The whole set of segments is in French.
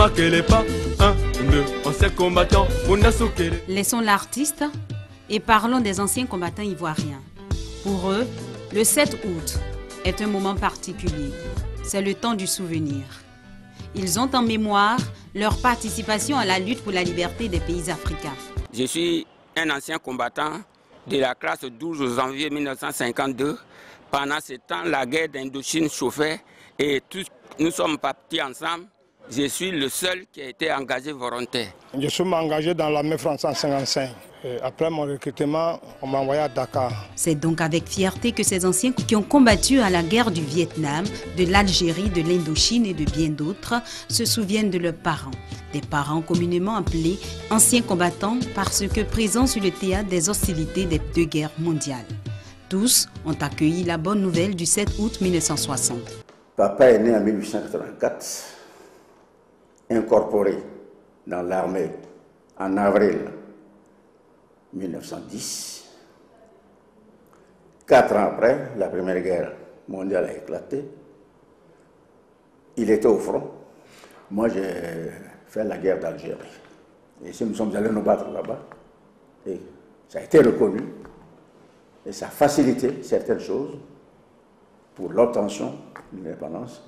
marquer les pas. 1, 2, anciens combattants, Mundasukele. Laissons l'artiste et parlons des anciens combattants ivoiriens. Pour eux, le 7 août est un moment particulier. C'est le temps du souvenir. Ils ont en mémoire leur participation à la lutte pour la liberté des pays africains. Je suis un ancien combattant de la classe 12 janvier 1952. Pendant ce temps, la guerre d'Indochine chauffait et tous nous sommes partis ensemble. Je suis le seul qui a été engagé volontaire. Je suis engagé dans l'armée française en 1955. Après mon recrutement, on m'a envoyé à Dakar. C'est donc avec fierté que ces anciens qui ont combattu à la guerre du Vietnam, de l'Algérie, de l'Indochine et de bien d'autres se souviennent de leurs parents. Des parents communément appelés anciens combattants parce que présents sur le théâtre des hostilités des deux guerres mondiales. Tous ont accueilli la bonne nouvelle du 7 août 1960. Papa est né en 1884, incorporé dans l'armée en avril 1910. 4 ans après, la Première Guerre mondiale a éclaté. Il était au front. Moi, j'ai fait la guerre d'Algérie. Et si nous sommes allés nous battre là-bas, et ça a été reconnu. Et ça a facilité certaines choses pour l'obtention de l'indépendance.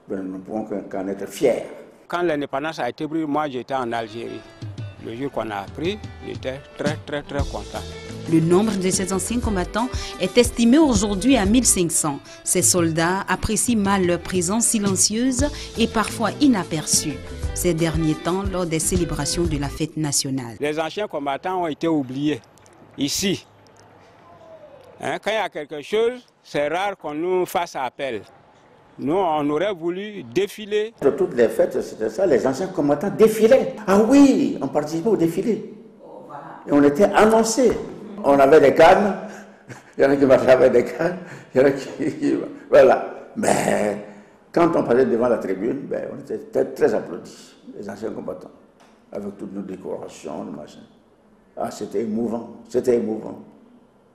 Nous ne pouvons qu'en être fiers. Quand l'indépendance a été prise, moi j'étais en Algérie. Le jour qu'on a appris, j'étais très content. Le nombre de ces anciens combattants est estimé aujourd'hui à 1500. Ces soldats apprécient mal leur présence silencieuse et parfois inaperçue ces derniers temps lors des célébrations de la fête nationale. Les anciens combattants ont été oubliés ici. Quand il y a quelque chose, c'est rare qu'on nous fasse appel. Nous, on aurait voulu défiler. De toutes les fêtes, c'était ça, les anciens combattants défilaient. Ah oui, on participait au défilé. Et on était annoncés. On avait des cannes, il y en a qui marchaient avec des cannes, il y en a qui... Voilà. Mais quand on passait devant la tribune, on était très applaudis, les anciens combattants, avec toutes nos décorations, le machin. Ah, c'était émouvant,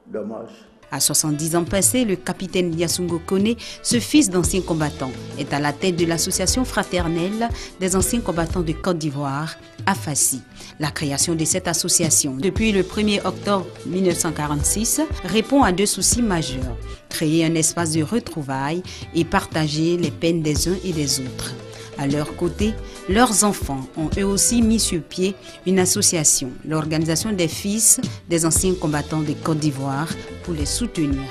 dommage. À 70 ans passés, le capitaine Yasungo Kone, ce fils d'ancien combattant, est à la tête de l'association fraternelle des anciens combattants de Côte d'Ivoire, AFACI. La création de cette association, depuis le 1er octobre 1946, répond à 2 soucis majeurs. Créer un espace de retrouvailles et partager les peines des uns et des autres. À leur côté, leurs enfants ont eux aussi mis sur pied une association, l'Organisation des fils des anciens combattants de Côte d'Ivoire, pour les soutenir.